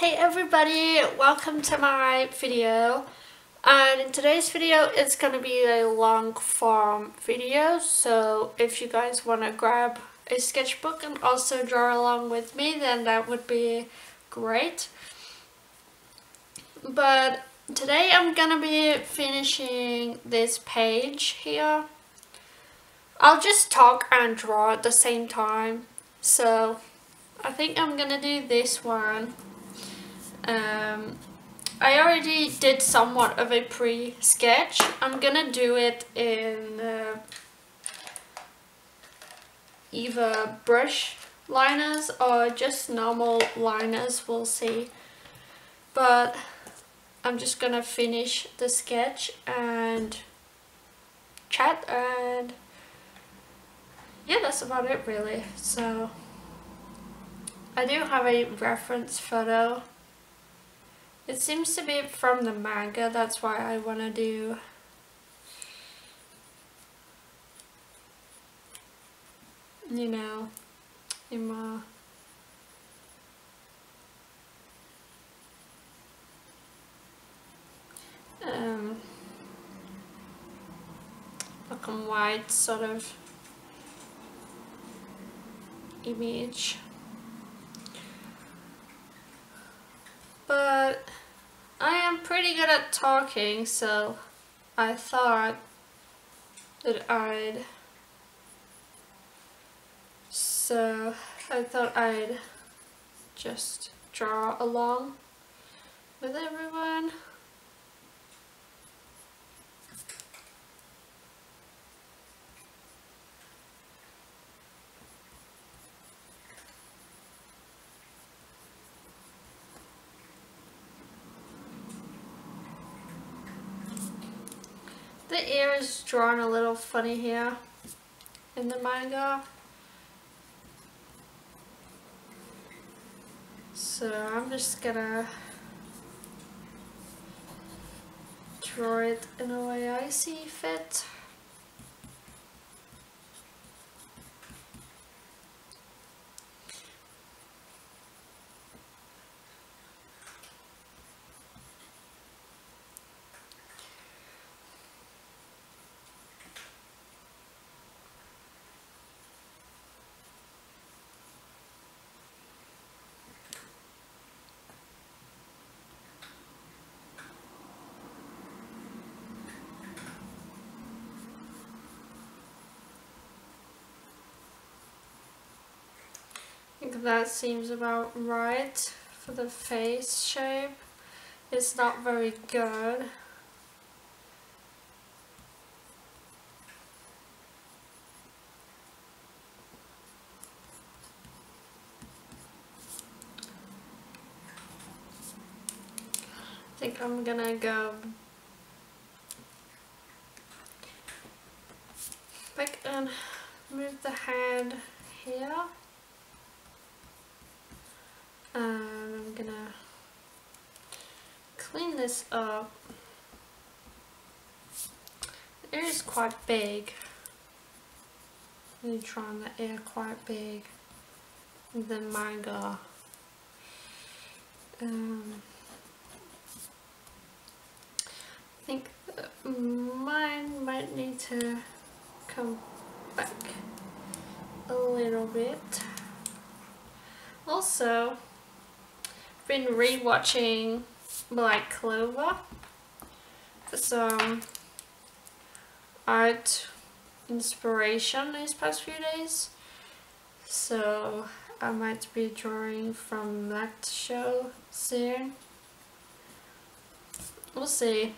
Hey everybody, welcome to my video, and in today's video it's going to be a long form video, so if you guys want to grab a sketchbook and also draw along with me, then that would be great. But today I'm going to be finishing this page here. I'll just talk and draw at the same time, so I think I'm going to do this one. I already did somewhat of a pre-sketch. I'm gonna do it in either brush liners or just normal liners, we'll see. But I'm just gonna finish the sketch and chat, and yeah, that's about it really. So I do have a reference photo. It seems to be from the manga, that's why I want to do in my black and white sort of image. But I am pretty good at talking, so I thought I'd just draw along with everyone. The ear is drawn a little funny here in the manga. So I'm just gonna draw it in a way I see fit. I think that seems about right for the face shape. It's not very good. I think I'm gonna go back and move the head here. And I'm gonna clean this up. The ear is quite big. I'm drawing the ear quite big in the manga. I think mine might need to come back a little bit. Also, I've been re-watching Black Clover for some art inspiration these past few days, so I might be drawing from that show soon. We'll see.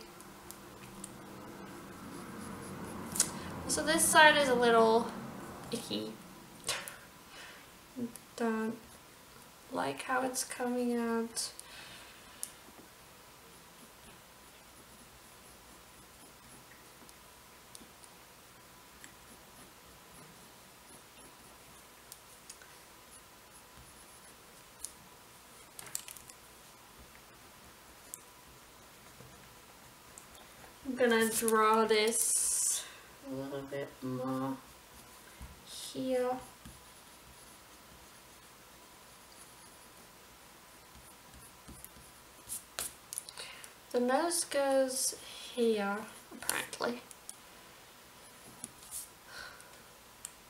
So this side is a little icky. Don't like how it's coming out. I'm gonna draw this a little bit more here. The nose goes here, apparently.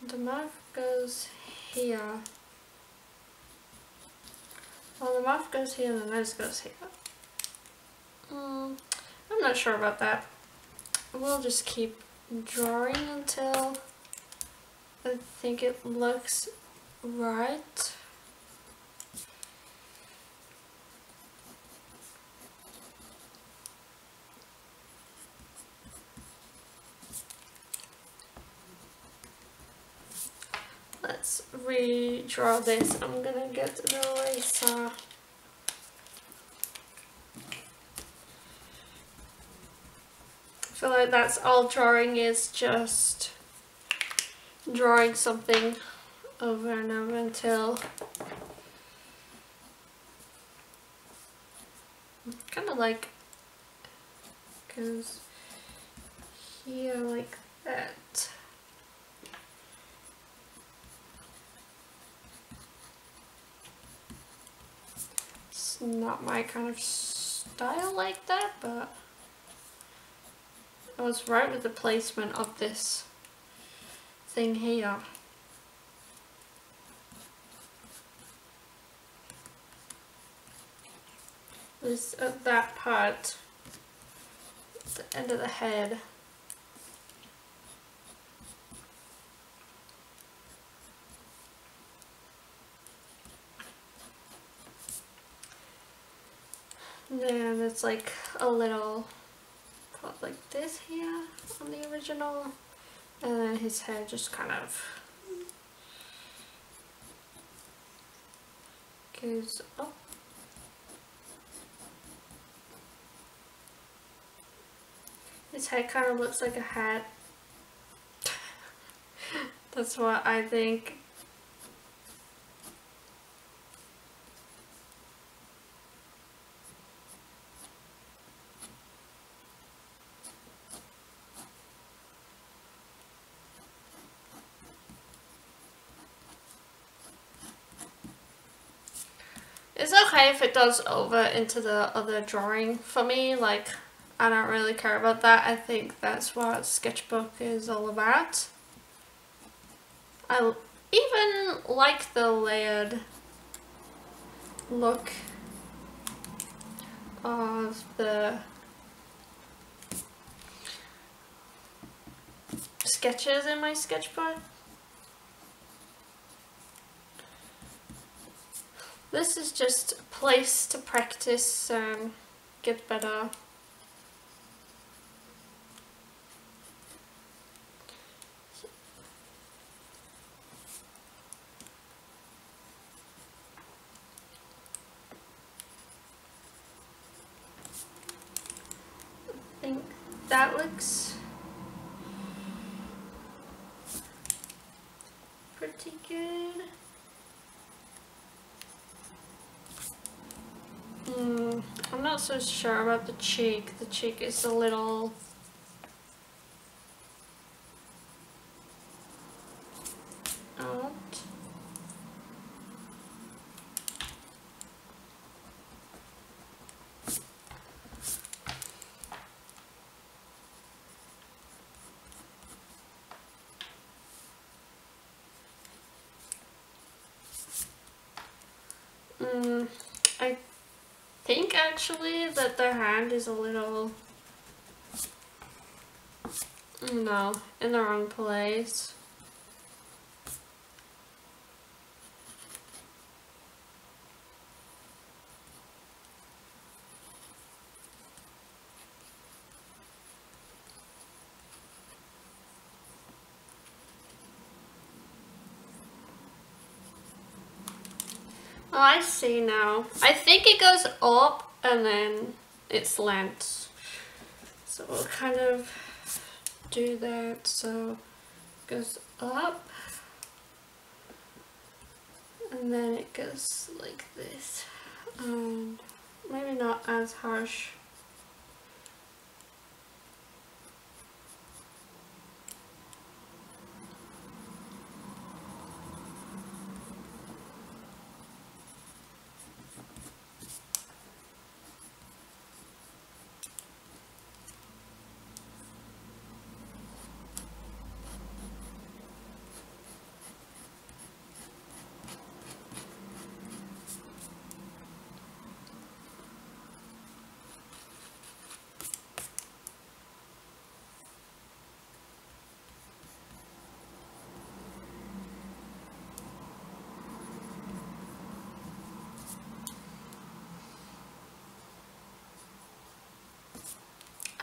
The mouth goes here. Well, the mouth goes here, the nose goes here. I'm not sure about that. We'll just keep drawing until I think it looks right. Let's redraw this. I'm gonna get the eraser. I feel like that's all drawing is, just drawing something over and over until kind of like goes here like that. It's not my kind of style like that, but I was right with the placement of this thing here. This at that part, at the end of the head. And then it's like a little part like this here on the original, and then his head just kind of goes up. His head kind of looks like a hat. That's what I think. It's okay if it does over into the other drawing. For me, like, I don't really care about that. I think that's what sketchbook is all about. I even like the layered look of the sketches in my sketchbook. This is just a place to practice and get better. I think that looks pretty good. I'm not so sure about the cheek. The cheek is a little out. I think actually that the hand is a little, no, in the wrong place. Oh, I see now. I think it goes up and then it slants. So we'll kind of do that. So it goes up and then it goes like this. And maybe not as harsh.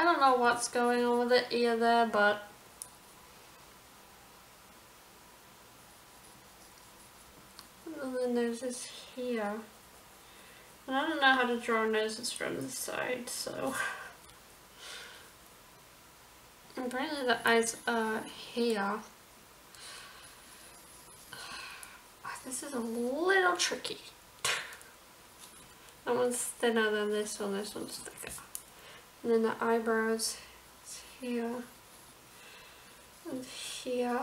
I don't know what's going on with the ear there, but and the nose is here. And I don't know how to draw noses from the side, so apparently the eyes are here. This is a little tricky. That one's thinner than this one's thicker. And then the eyebrows is here and here.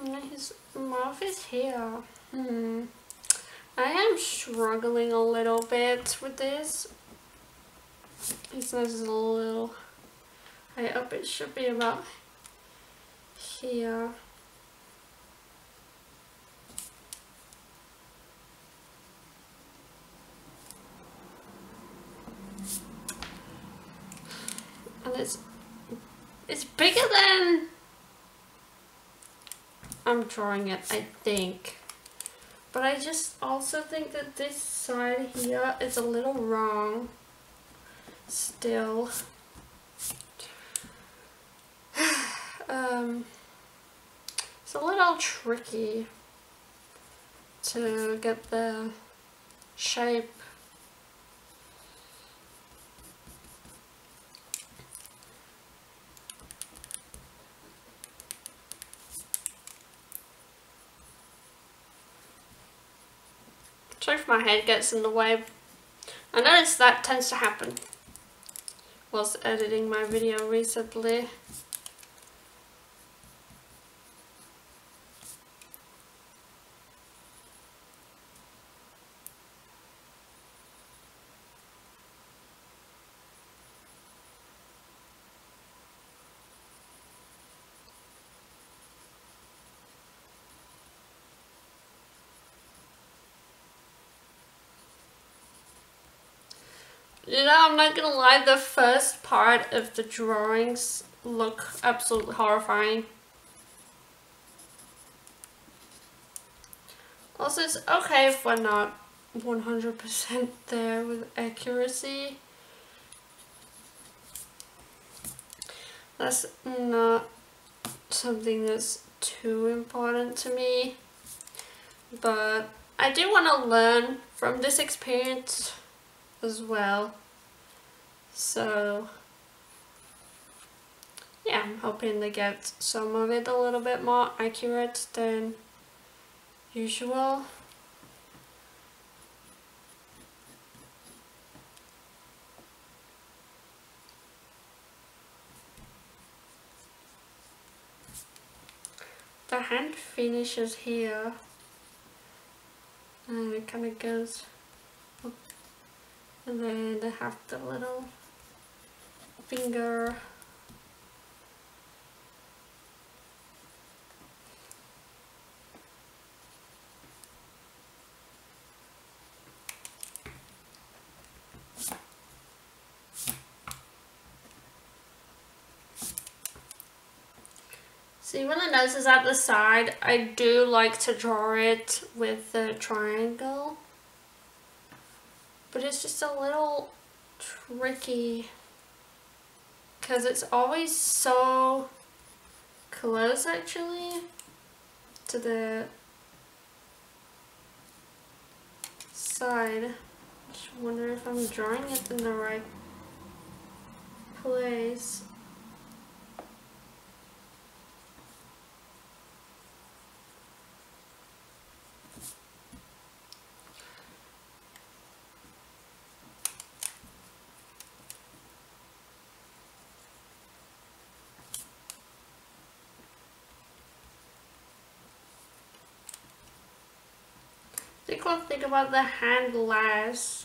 And then his mouth is here. I am struggling a little bit with this. His nose is a little high up. It should be about here. And it's bigger than I'm drawing it, I think. But I just also think that this side here is a little wrong still. It's a little tricky to get the shape. Sorry if my head gets in the way. I noticed that tends to happen whilst editing my video recently. You know, I'm not gonna lie, the first part of the drawings look absolutely horrifying. Also, it's okay if we're not 100% there with accuracy. That's not something that's too important to me. But I do want to learn from this experience as well. So yeah, I'm hoping to get some of it a little bit more accurate than usual. The hand finishes here and it kind of goes up, and then they have the little finger. See, when the nose is at the side, I do like to draw it with the triangle, but it's just a little tricky because it's always so close actually to the side. Just wonder if I'm drawing it in the right place. I think I'll think about the hand last.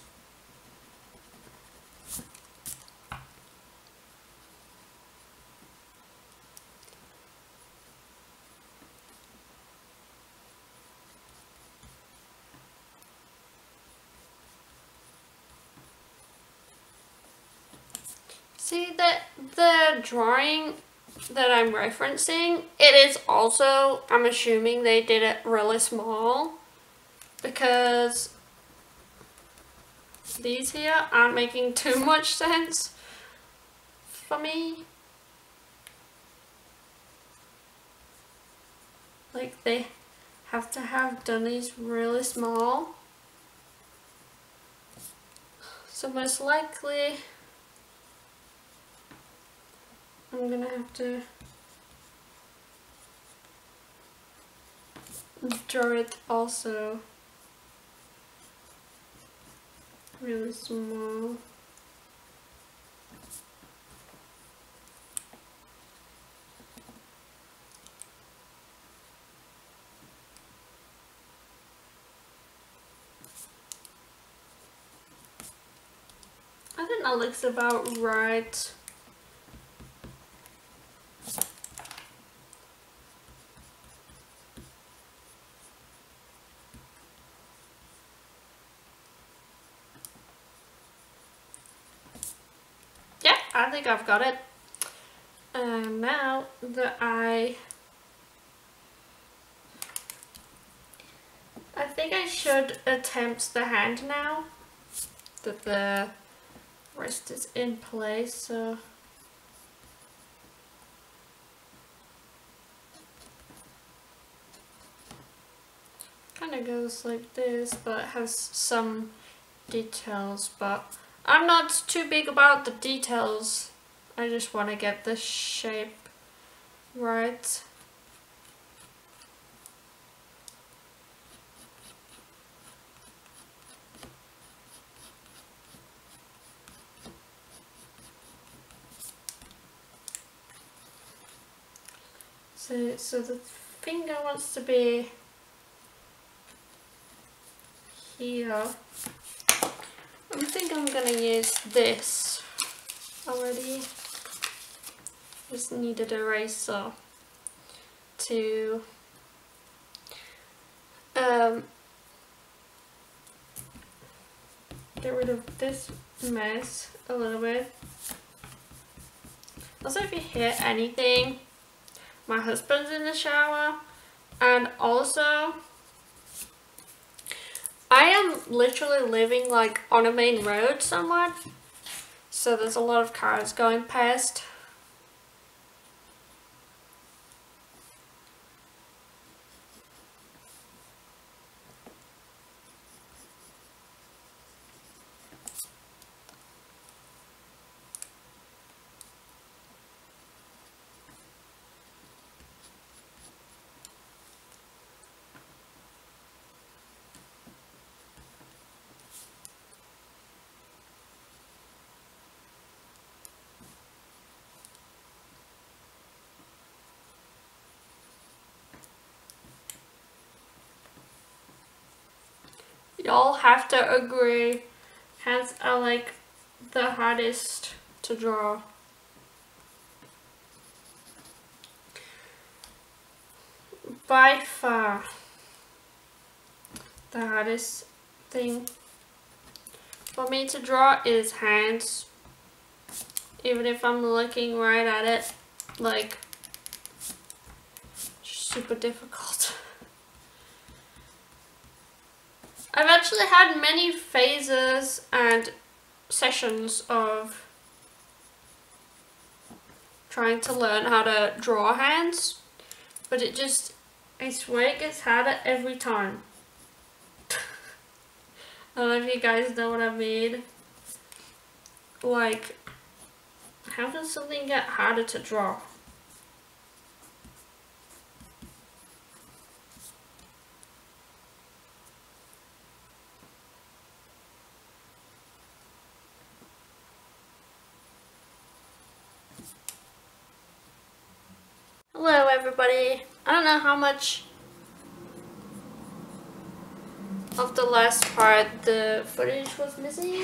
See, the drawing that I'm referencing, it is also, I'm assuming they did it really small. because these here aren't making too much sense for me. Like they have to have done these really small. So most likely I'm gonna have to draw it also really small. I think that looks about right. Yeah, I think I've got it. And now the eye. I think I should attempt the hand now that the rest is in place, so kind of goes like this, but has some details, but I'm not too big about the details. I just want to get the shape right. So the finger wants to be here. I think I'm gonna use this already. Just need an eraser to get rid of this mess a little bit. Also, if you hear anything, my husband's in the shower, and also I am literally living like on a main road somewhere, so there's a lot of cars going past. Y'all have to agree, hands are like the hardest to draw. By far the hardest thing for me to draw is hands. Even if I'm looking right at it, like, super difficult. I've actually had many phases and sessions of trying to learn how to draw hands, but I swear it gets harder every time. I don't know if you guys know what I mean. Like, how does something get harder to draw? Hello everybody. I don't know how much of the last part the footage was missing.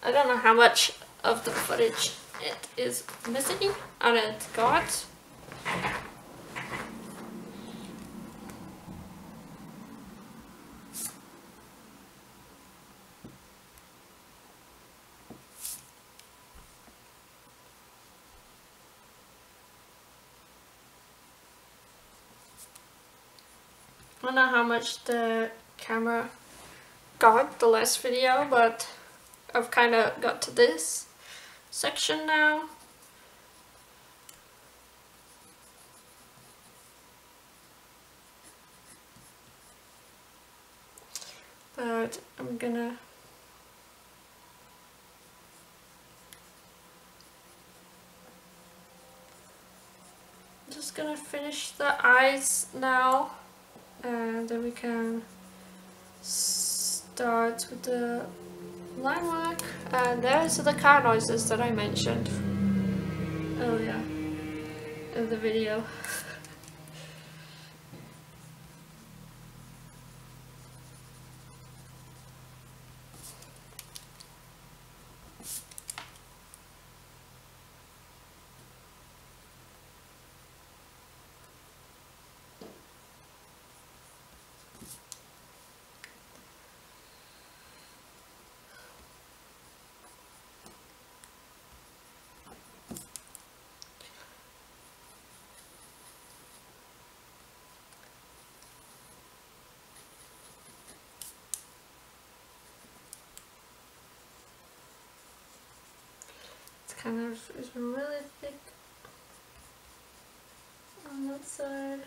I don't know how much of the footage it is missing and it got. I don't know how much the camera got the last video, but I've kind of got to this section now. But I'm gonna finish the eyes now, and then we can start with the line work. And there's the car noises that I mentioned earlier in the video. It's really thick on that side.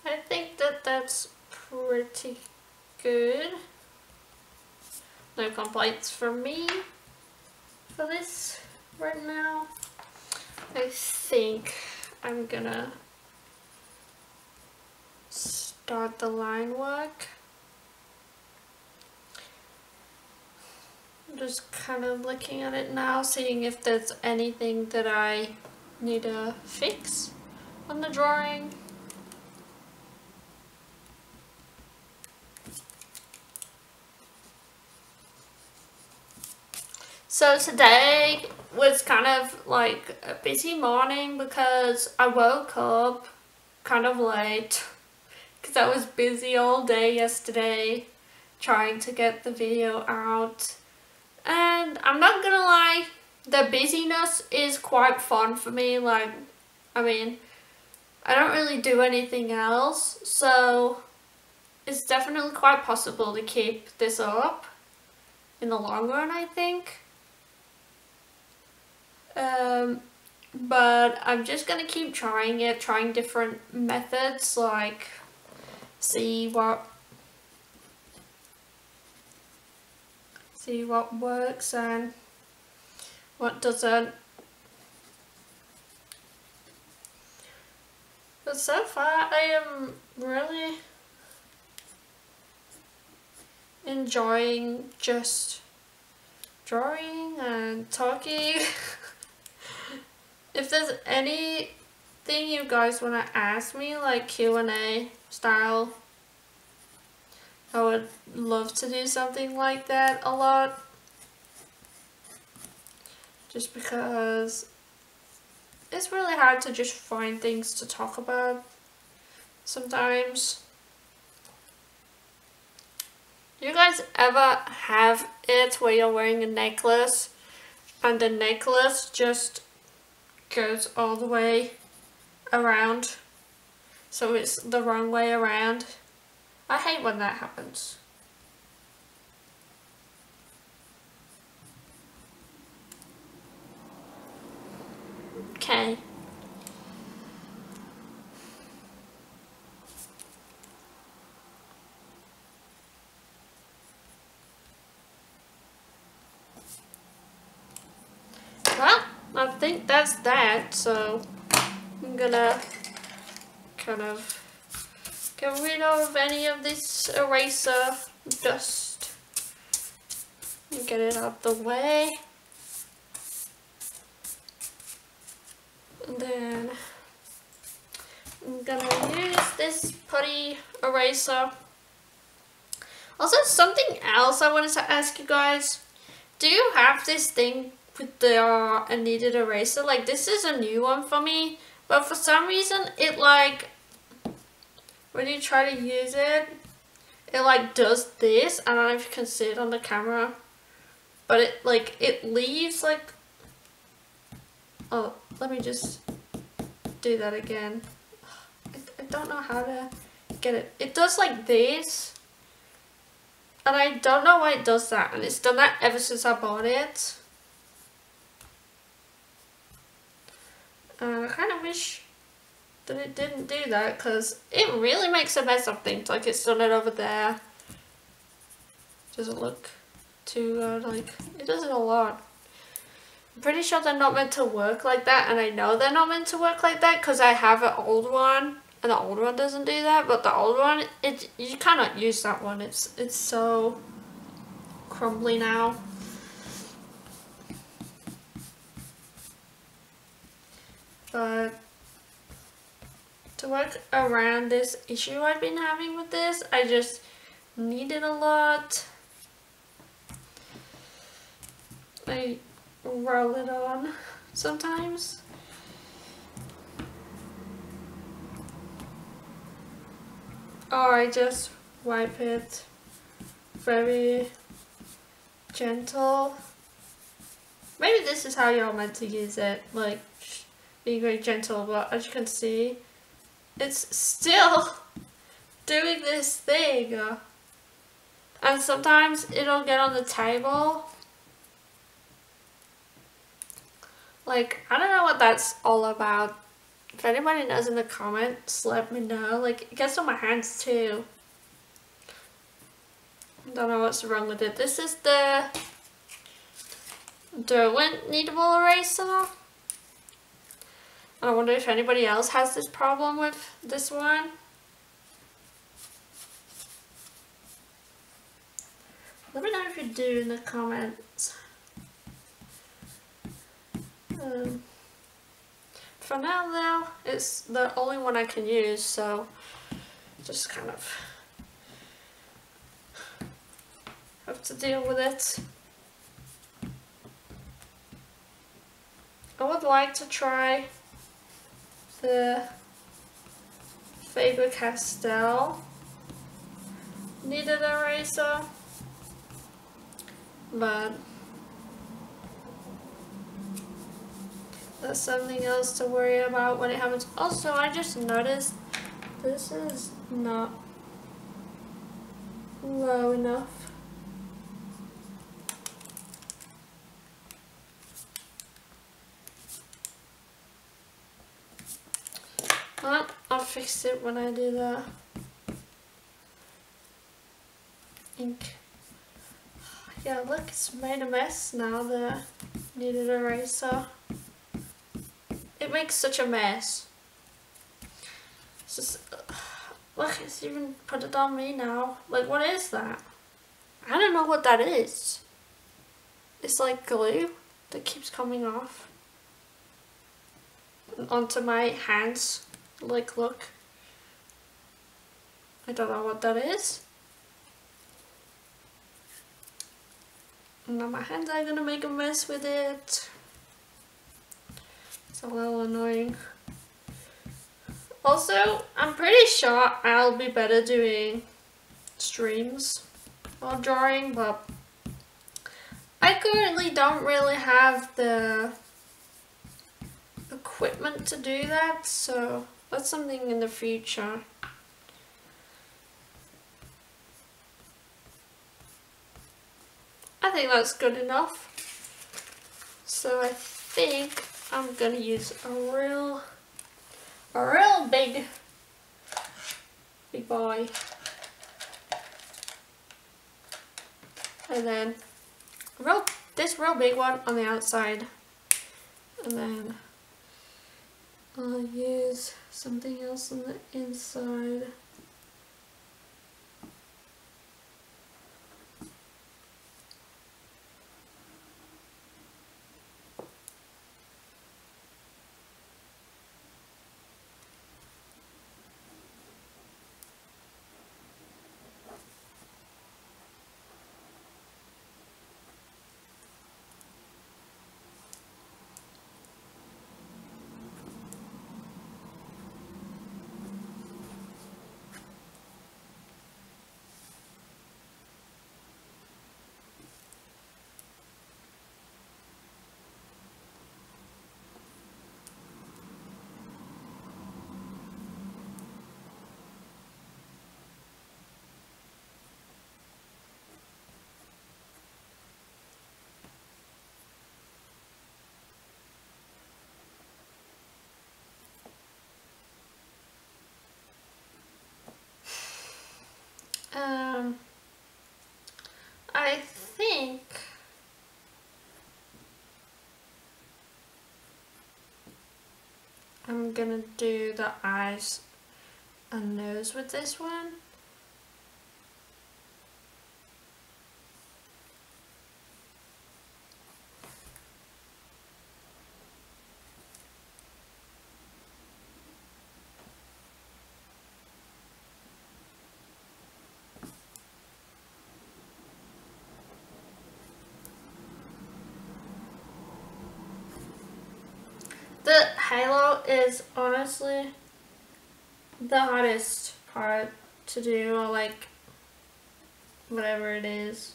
I think that that's pretty good. No complaints from me for this right now. I think I'm gonna start the line work. I'm just kind of looking at it now, seeing if there's anything that I need to fix on the drawing. So today was kind of like a busy morning because I woke up kind of late because I was busy all day yesterday trying to get the video out. And I'm not gonna lie, the busyness is quite fun for me. Like, I mean, I don't really do anything else, so it's definitely quite possible to keep this up in the long run, I think. But I'm just gonna keep trying it, trying different methods, like see what works and what doesn't. But so far I am really enjoying just drawing and talking. If there's anything you guys want to ask me, like Q&A style, I would love to do something like that a lot. Just because it's really hard to just find things to talk about sometimes. You guys ever have it where you're wearing a necklace and the necklace just goes all the way around, so it's the wrong way around? I hate when that happens. Okay. think that's that, so I'm gonna kind of get rid of any of this eraser dust and get it out the way. And then I'm gonna use this putty eraser. Also, something else I wanted to ask you guys. Do you have this thing with the kneaded eraser? Like, this is a new one for me, but for some reason it like, when you try to use it, it like does this. I don't know if you can see it on the camera, but it like, it leaves like, oh, let me just do that again. I don't know how to get it. It does like this, and I don't know why it does that, and it's done that ever since I bought it. And I kind of wish that it didn't do that, because it really makes a mess of things. Like, it's done it over there. Doesn't look too good. Like, it does it a lot. I'm pretty sure they're not meant to work like that, and I know they're not meant to work like that because I have an old one, and the old one doesn't do that. But the old one, you cannot use that one. It's so crumbly now. But to work around this issue I've been having with this, I just knead it a lot. I roll it on sometimes. Or I just wipe it very gentle. Maybe this is how you're meant to use it, like being very gentle, but as you can see, it's still doing this thing. And sometimes it'll get on the table. Like, I don't know what that's all about. If anybody knows in the comments, let me know. Like, it gets on my hands too. I don't know what's wrong with it. This is the Derwent kneadable eraser. I wonder if anybody else has this problem with this one. Let me know if you do in the comments. For now though, it's the only one I can use, so just kind of have to deal with it. I would like to try the Faber-Castell kneaded eraser, but that's something else to worry about when it happens. Also, I just noticed this is not low enough. Well, I'll fix it when I do the ink. Yeah, look, it's made a mess now, the kneaded eraser. It makes such a mess. It's just, look, it's even put it on me now. Like, what is that? I don't know what that is. It's like glue that keeps coming off onto my hands. Like, look. I don't know what that is. Now my hands are gonna make a mess with it. It's a little annoying. Also, I'm pretty sure I'll be better doing streams while drawing, but I currently don't really have the equipment to do that, so that's something in the future. I think that's good enough. So I think I'm gonna use a real big boy. And then this real big one on the outside. And then I'll use something else on the inside. I think I'm gonna do the eyes and nose with this one. The halo is honestly the hardest part to do, or like whatever it is.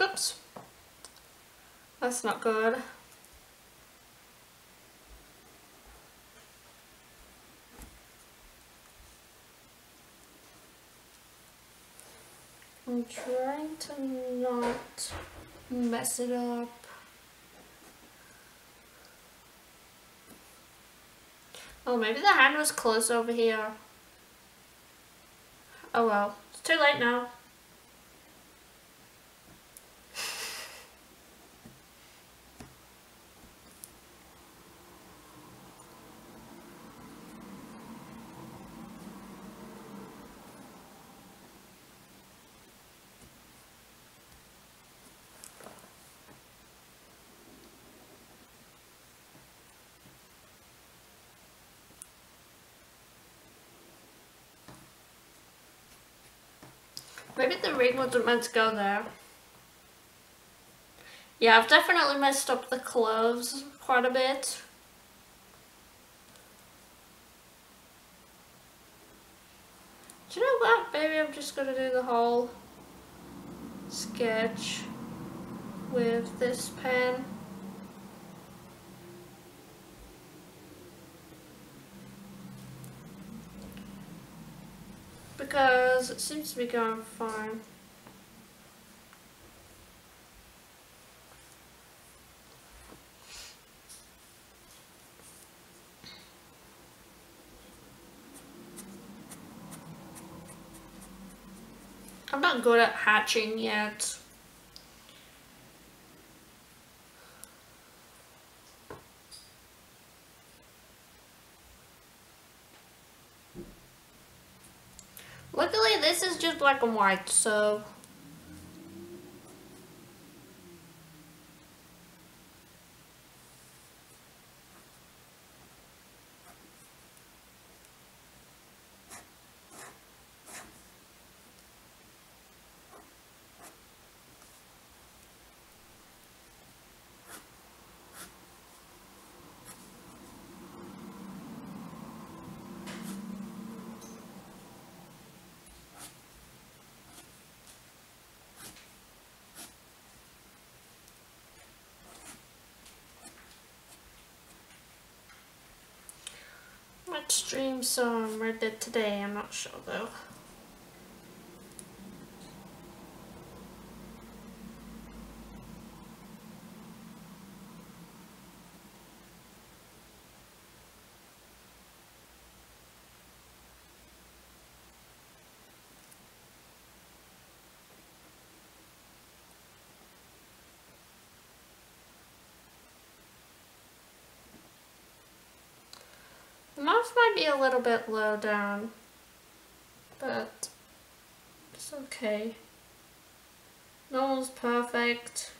Oops, that's not good. I'm trying to not mess it up. Oh, maybe the hand was close over here. Oh well, it's too late now. Maybe the ring wasn't meant to go there. Yeah, I've definitely messed up the clothes quite a bit. Do you know what? Maybe I'm just gonna do the whole sketch with this pen. Because it seems to be going fine. I'm not good at hatching yet. Luckily this is just black and white, so might stream some Red Dead today, I'm not sure though. The mouth might be a little bit low down, but it's okay. No one's perfect.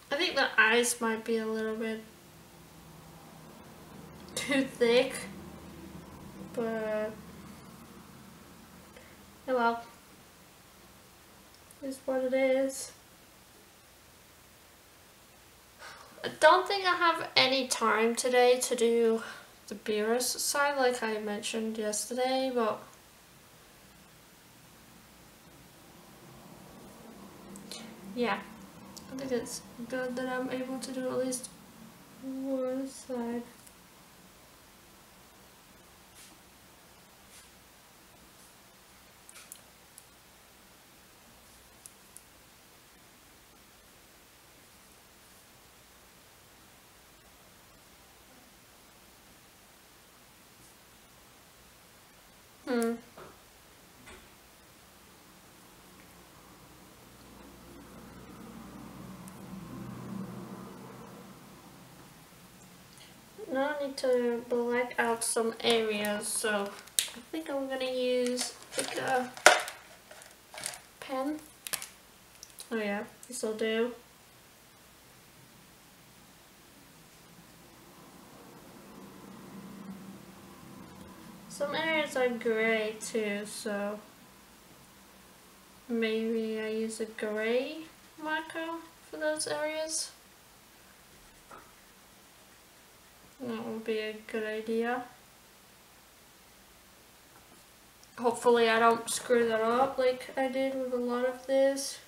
I think the eyes might be a little bit too thick, but oh well, it's what it is. I don't think I have any time today to do the beerus side like I mentioned yesterday, but yeah, I think it's good that I'm able to do at least one side. Now I need to black out some areas, so I think I'm gonna use like a pen. Oh yeah, this'll do. Some areas are grey too, so maybe I use a grey marker for those areas. That would be a good idea. Hopefully I don't screw that up like I did with a lot of this.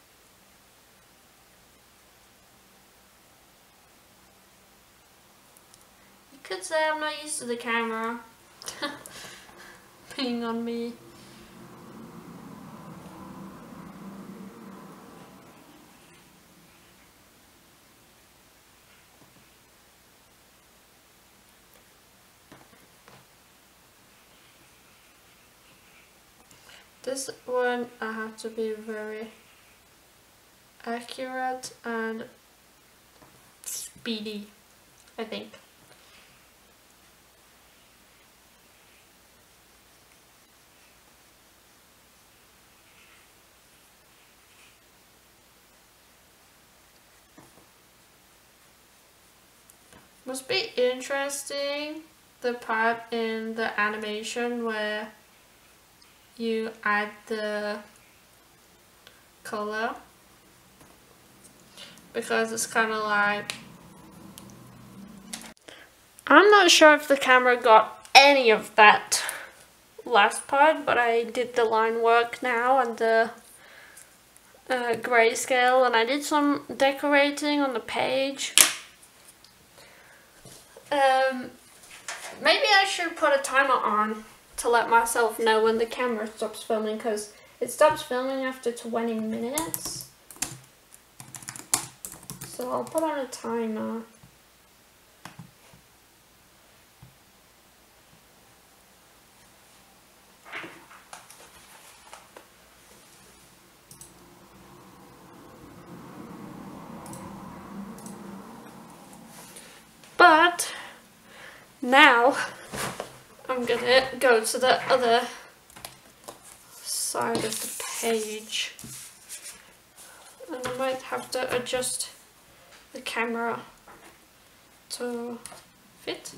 You could say I'm not used to the camera being on me. This one I have to be very accurate and speedy, I think. Must be interesting, the part in the animation where you add the color, because it's kind of like, I'm not sure if the camera got any of that last part, but I did the line work now and the grayscale, and I did some decorating on the page. Maybe I should put a timer on to let myself know when the camera stops filming, because it stops filming after 20 minutes. So I'll put on a timer. But now I'm gonna go to the other side of the page, and I might have to adjust the camera to fit.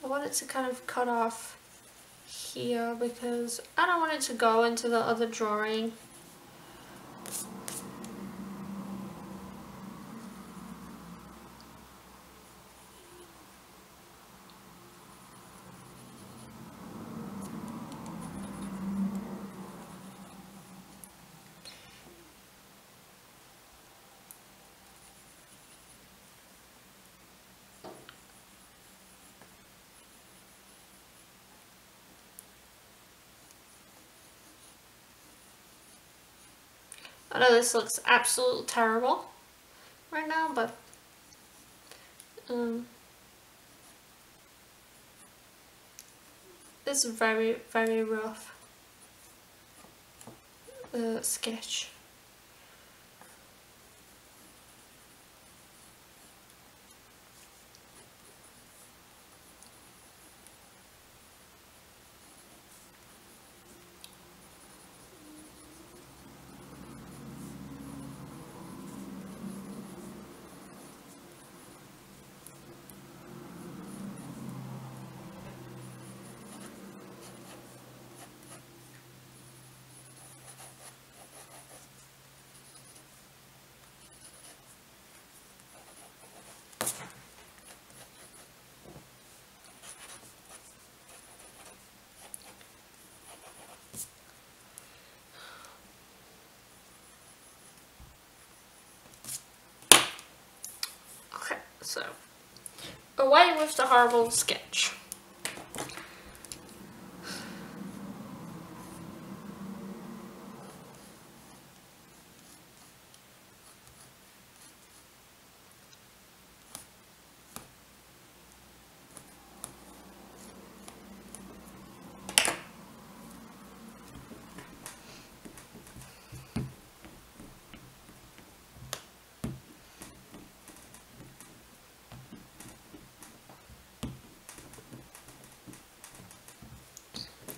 I wanted to kind of cut off here because I don't want it to go into the other drawing. I know this looks absolutely terrible right now, but this is very, very rough sketch. So, away with the horrible sketch.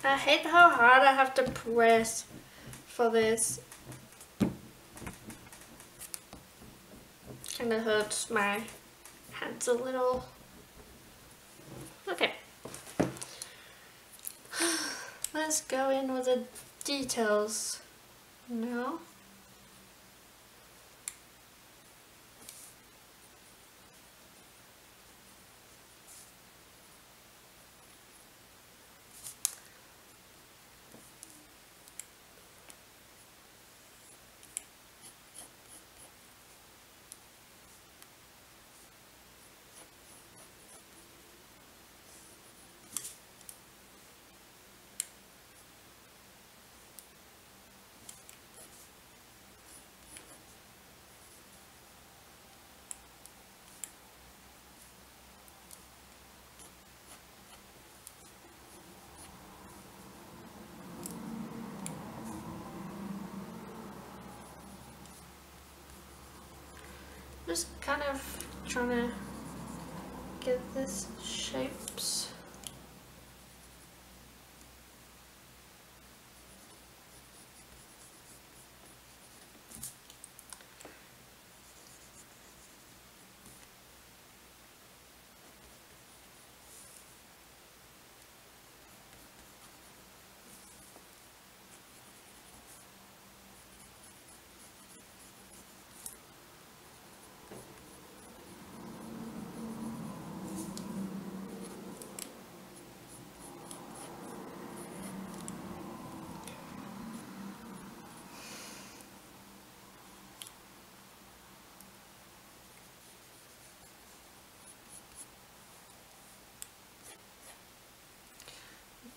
I hate how hard I have to press for this. Kinda hurts my hands a little. Okay. Let's go in with the details now. Just kind of trying to get these shapes.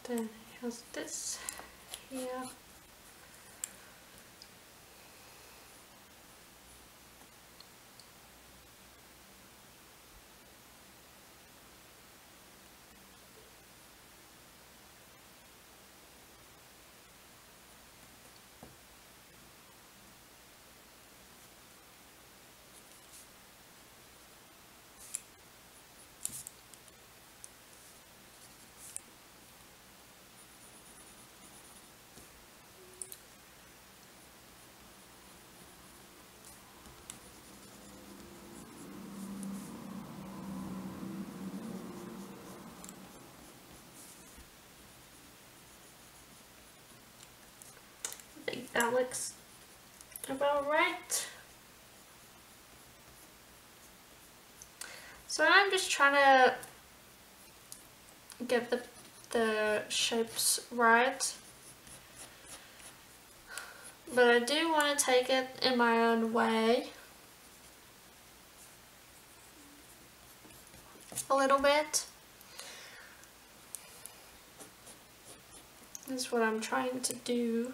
Then here's this here. that looks about right. So I'm just trying to get the shapes right. But I do want to take it in my own way. A little bit. That's what I'm trying to do.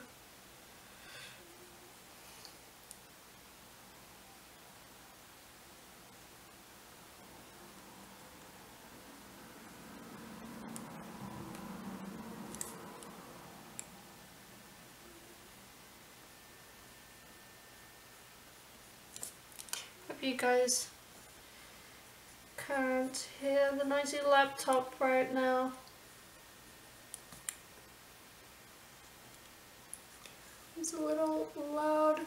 Hope you guys can't hear the noisy laptop right now. It's a little loud.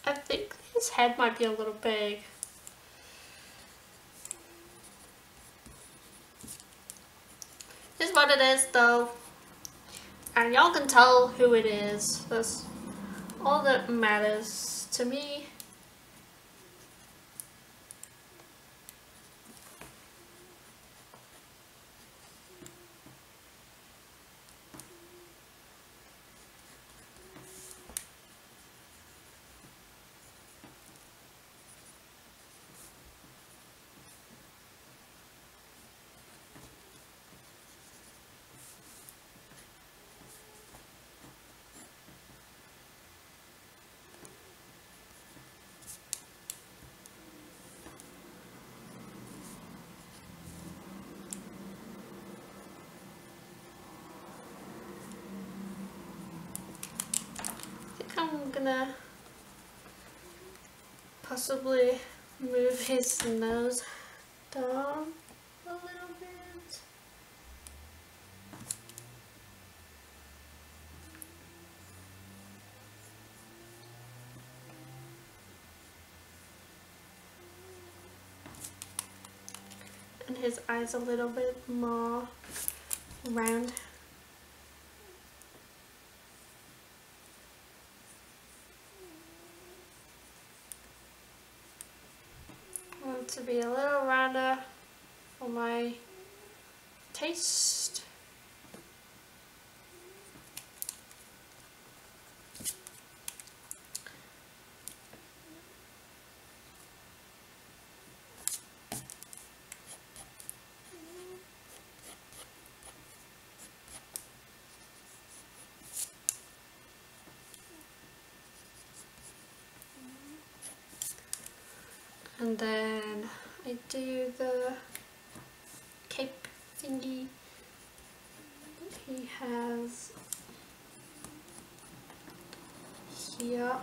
I think his head might be a little big. This is what it is though. And y'all can tell who it is. That's all that matters to me. I'm gonna possibly move his nose down a little bit. And his eyes a little bit more round. To be a little rounder for my taste. And then I do the cape thingy that he has here.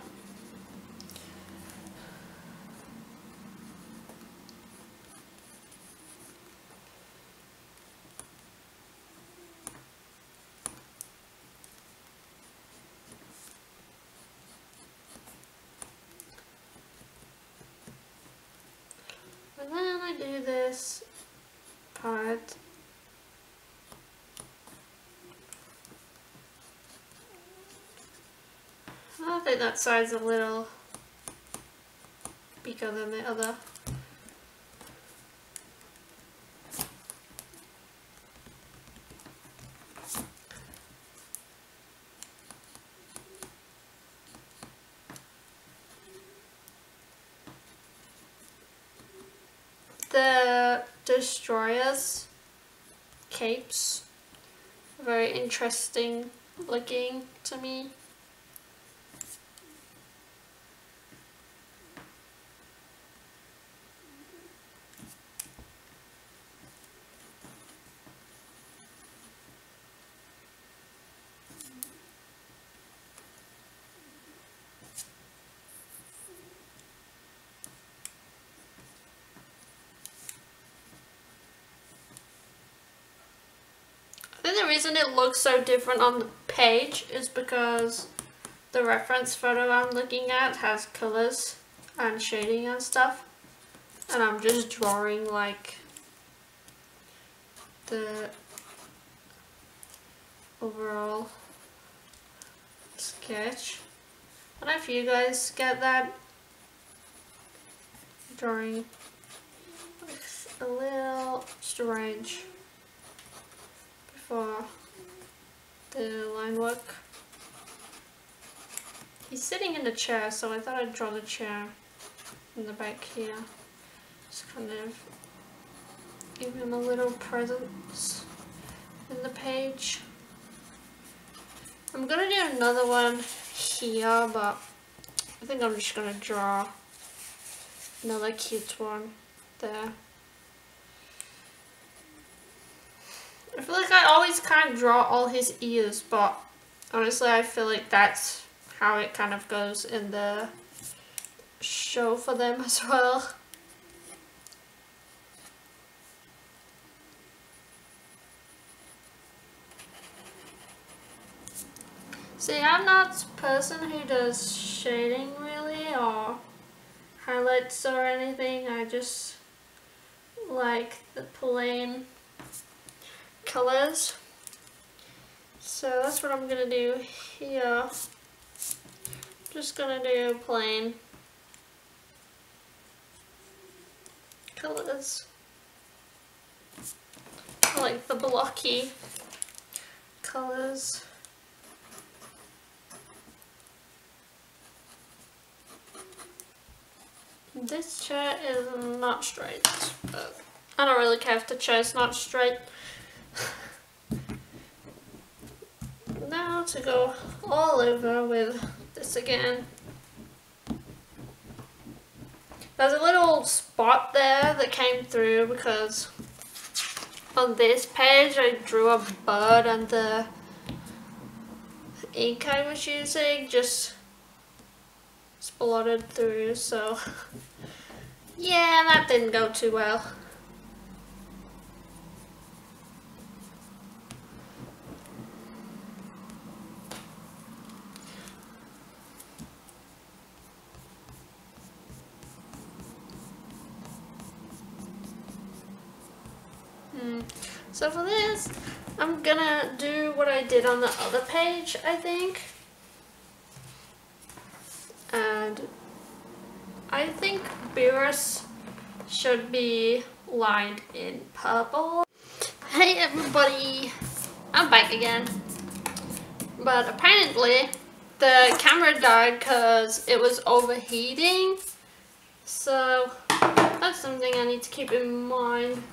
And then I do this part. I think that side's a little bigger than the other. The destroyers capes are very interesting looking to me. reason it looks so different on the page is because the reference photo I'm looking at has colors and shading and stuff, and I'm just drawing like the overall sketch. I don't know if you guys get that. Drawing looks a little strange before the line work. He's sitting in the chair, so I thought I'd draw the chair in the back here. Just kind of give him a little presence in the page. I'm gonna do another one here, but I think I'm just gonna draw another cute one there. I feel like I always kind of draw all his ears, but honestly I feel like that's how it kind of goes in the show for them as well. See, I'm not a person who does shading really or highlights or anything. I just like the plain colors. So that's what I'm gonna do here. Just gonna do plain colors. I like the blocky colors. This chair is not straight, but I don't really care if the chair is not straight. Now to go all over with this again. There's a little spot there that came through because on this page I drew a bird and the ink I was using just splotted through, so yeah, that didn't go too well. So for this, I'm gonna do what I did on the other page, I think. And I think beerus should be lined in purple. Hey everybody, I'm back again. But apparently the camera died because it was overheating. So that's something I need to keep in mind.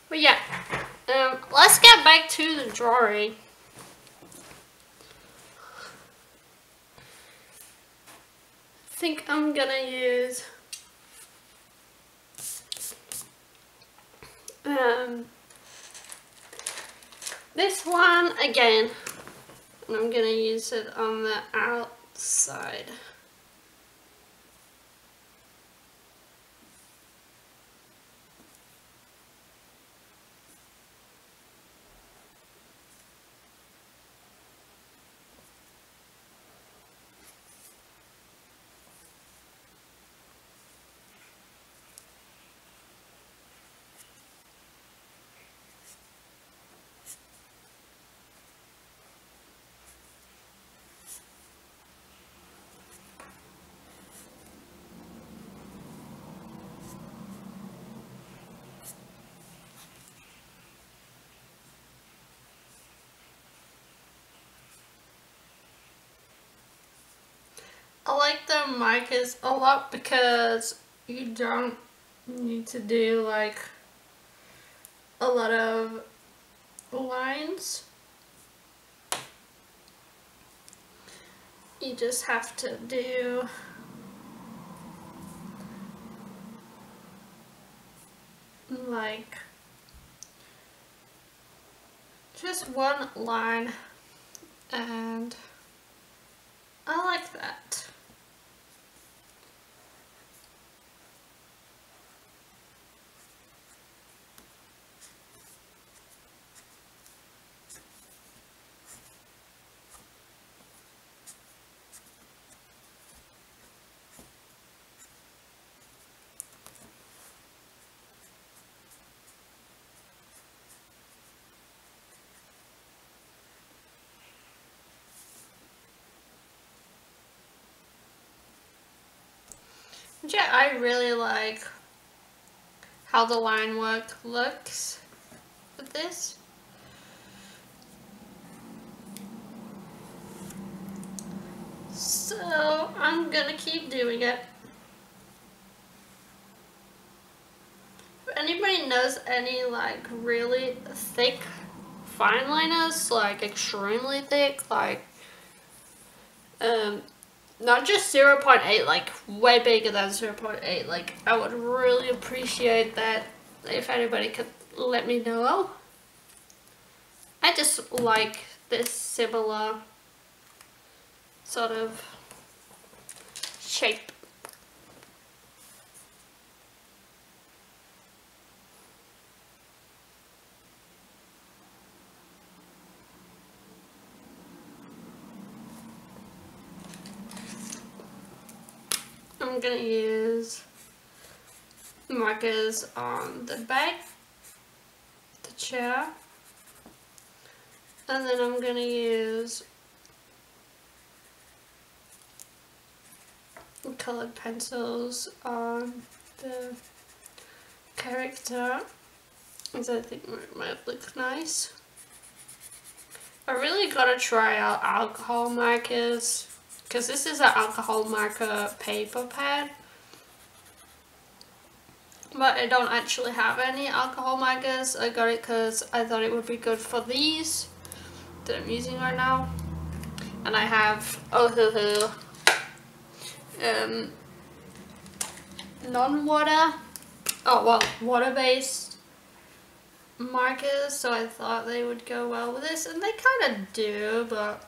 But yeah, let's get back to the drawing. I think I'm gonna use this one again, and I'm gonna use it on the outside. I like the markers a lot because you don't need to do like a lot of lines. You just have to do like just one line and I like that. Yeah, I really like how the line work looks with this. So I'm gonna keep doing it. If anybody knows any like really thick fine liners, like extremely thick, like not just 0.8, like way bigger than 0.8, like I would really appreciate that if anybody could let me know. I just like this similar sort of shape. I'm gonna use markers on the back, the chair, and then I'm gonna use colored pencils on the character, as I think it might look nice. I really gotta try out alcohol markers, because this is an alcohol marker paper pad, but I don't actually have any alcohol markers. I got it because I thought it would be good for these that I'm using right now. And I have non-water, water-based markers, so I thought they would go well with this, and they kind of do, but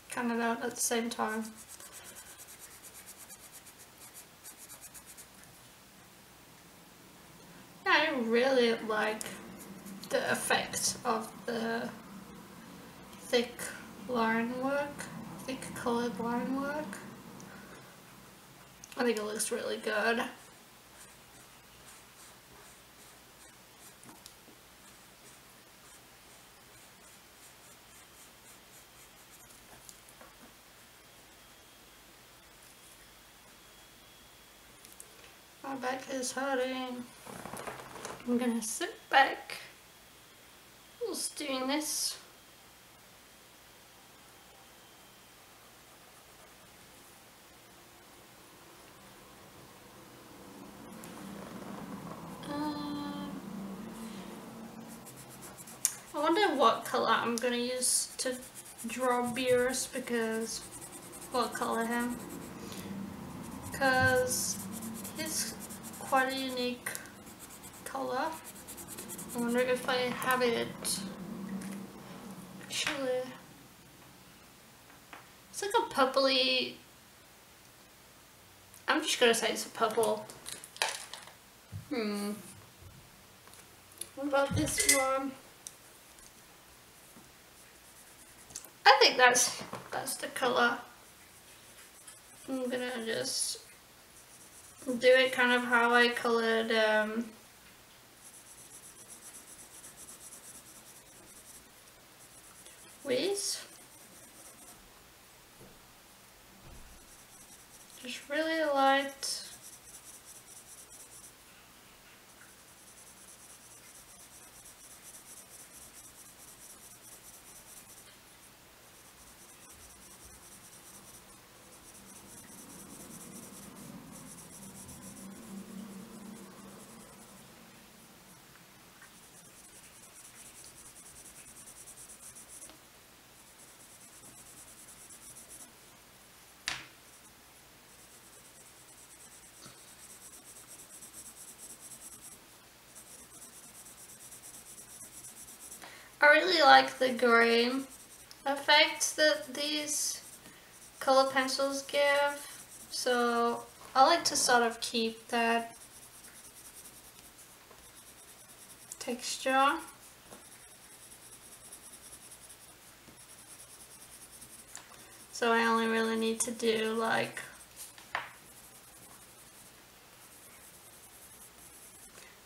kind of don't at the same time. Yeah, I really like the effect of the thick line work, thick coloured line work. I think it looks really good. My back is hurting. I'm gonna sit back whilst doing this. I wonder what colour I'm gonna use to draw beerus, because what colour him? Because he's quite a unique colour. I wonder if I have it actually. It's like a purpley. I'm just gonna say it's a purple. What about this one? I think that's the colour. I'm gonna just do it kind of how I coloured whiz. Just really light. I really like the green effect that these color pencils give. So I like to sort of keep that texture. So I only really need to do like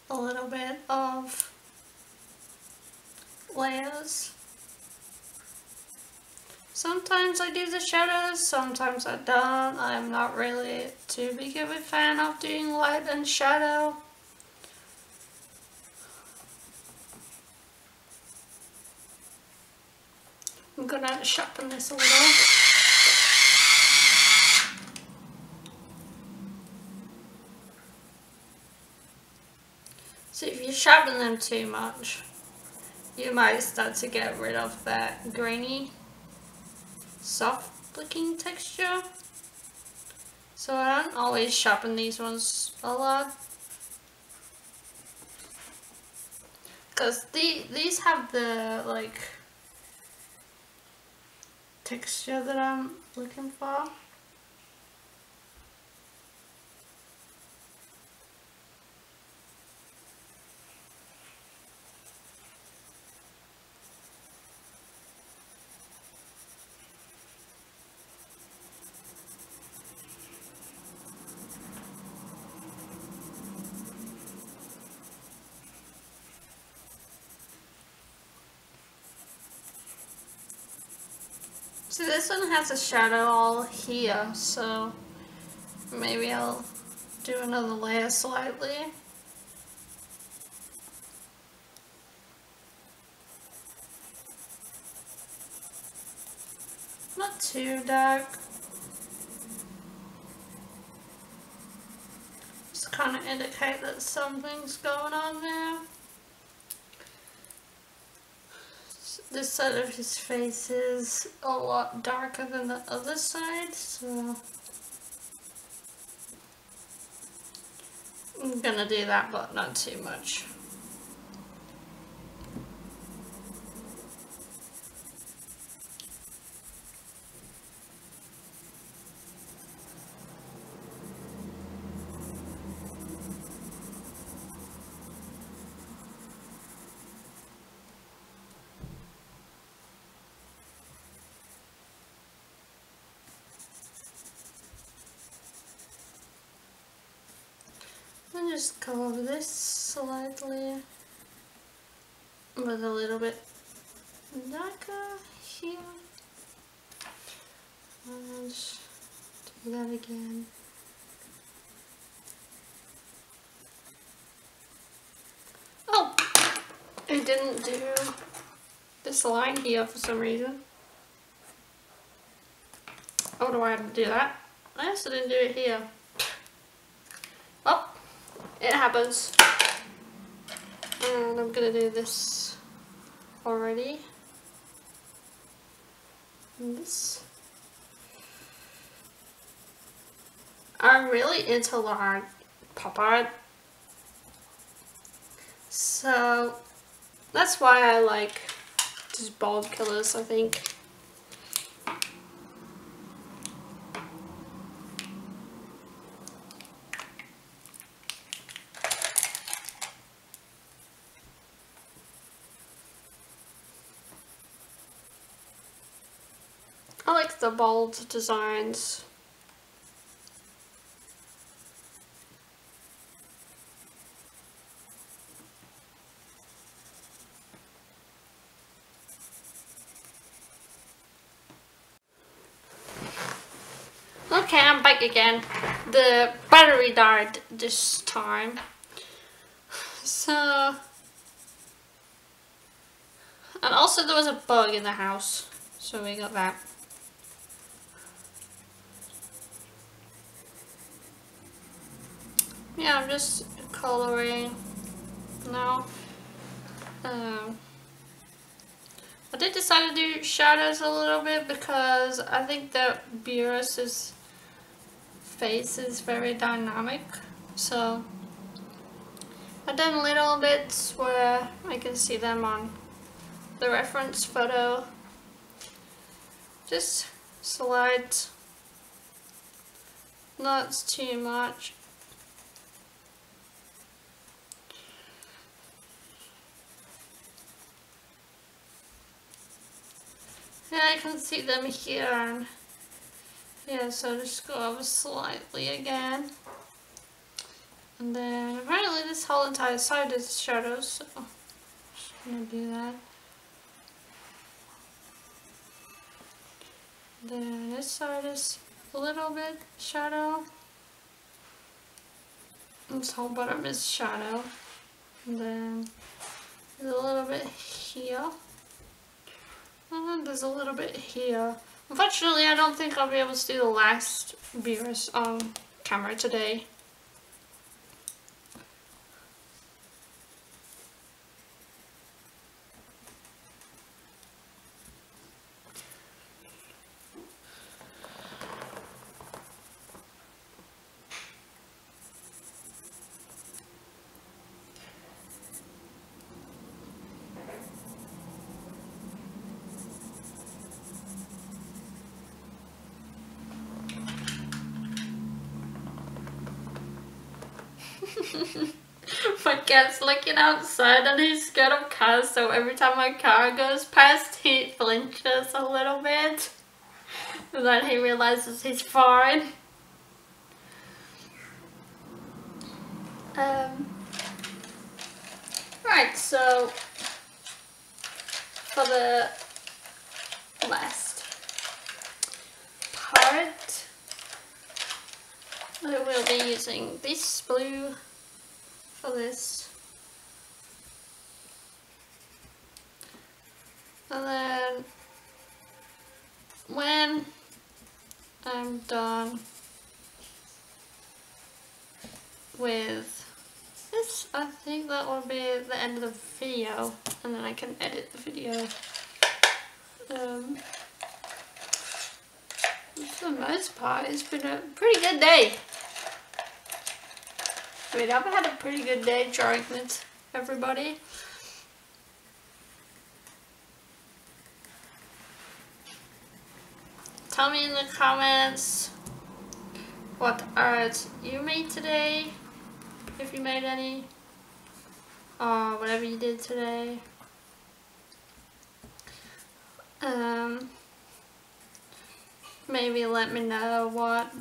a little bit of layers. Sometimes I do the shadows, sometimes I don't. I'm not really too big of a fan of doing light and shadow. I'm gonna sharpen this a little. So if you sharpen them too much, you might start to get rid of that grainy, soft looking texture. So I don't always sharpen these ones a lot. Because these have the like texture that I'm looking for. So this one has a shadow all here, so maybe I'll do another layer slightly. Not too dark. Just kind of indicate that something's going on there. This side of his face is a lot darker than the other side, so I'm gonna do that, but not too much. And just go over this slightly with a little bit darker here. And do that again. Oh! I didn't do this line here for some reason. Oh, do I have to do that? I also didn't do it here. Oh, it happens. And I'm gonna do this already. And this. I'm really into like pop art. So that's why I like just bold colors, I think. I like the bold designs. Okay, I'm back again. The battery died this time. So, and also there was a bug in the house, so we got that. Yeah, I'm just coloring now. I did decide to do shadows a little bit because I think that beerus' face is very dynamic. So I've done little bits where I can see them on the reference photo. just slight, not too much. Yeah, I can see them here, and yeah, so just go over slightly again. And then apparently this whole entire side is shadows, so I'm just gonna do that. Then this side is a little bit shadow. This whole bottom is shadow. And then there's a little bit here. And there's a little bit here. Unfortunately, I don't think I'll be able to do the last beerus on camera today. My cat's looking outside and he's scared of cars, so every time my car goes past he flinches a little bit. And then he realizes he's fine. Right, so for the last part, I will be using this blue for this. And then when I'm done with this, I think that will be the end of the video, and then I can edit the video. For the most part, it's been a pretty good day. I mean, I've had a pretty good day drawing with everybody. Tell me in the comments what art you made today, if you made any, or whatever you did today. Maybe let me know what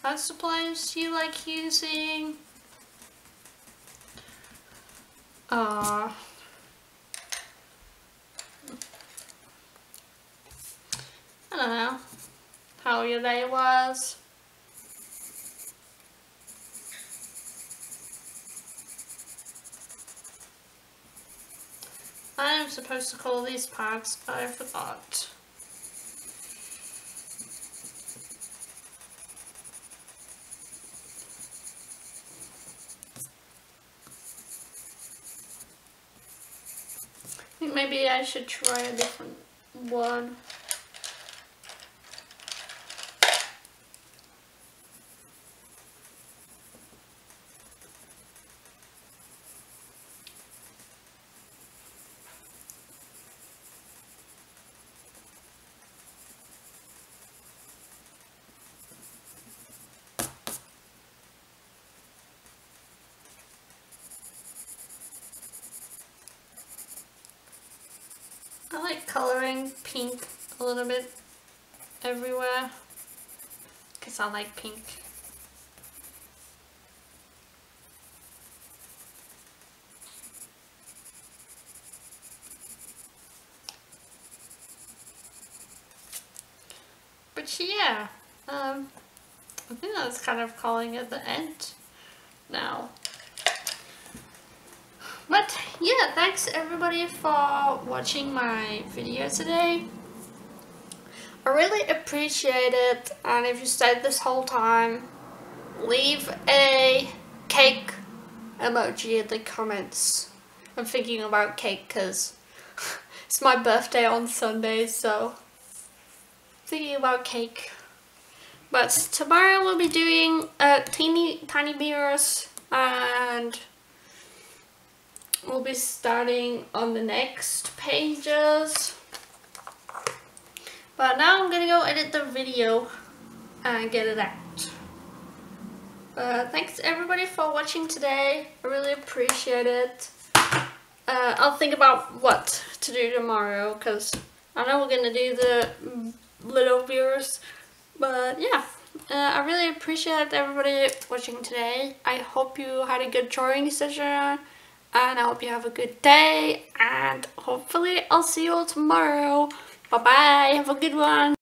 art supplies you like using. I don't know how your day was. I am supposed to call these parts, but I forgot. I think maybe I should try a different one. I like coloring pink a little bit everywhere because I like pink. But yeah, I think that's kind of calling it the end now. But yeah, thanks everybody for watching my video today. I really appreciate it, and if you stayed this whole time, leave a cake emoji in the comments. I'm thinking about cake because it's my birthday on Sunday, so thinking about cake. But tomorrow we'll be doing a tiny beerus, and we'll be starting on the next pages. But now I'm gonna go edit the video and get it out. Thanks everybody for watching today. I really appreciate it. I'll think about what to do tomorrow, because I know we're gonna do the little beerus. But yeah, I really appreciate everybody watching today. I hope you had a good drawing session, and I hope you have a good day, and hopefully I'll see you all tomorrow. Bye bye, have a good one.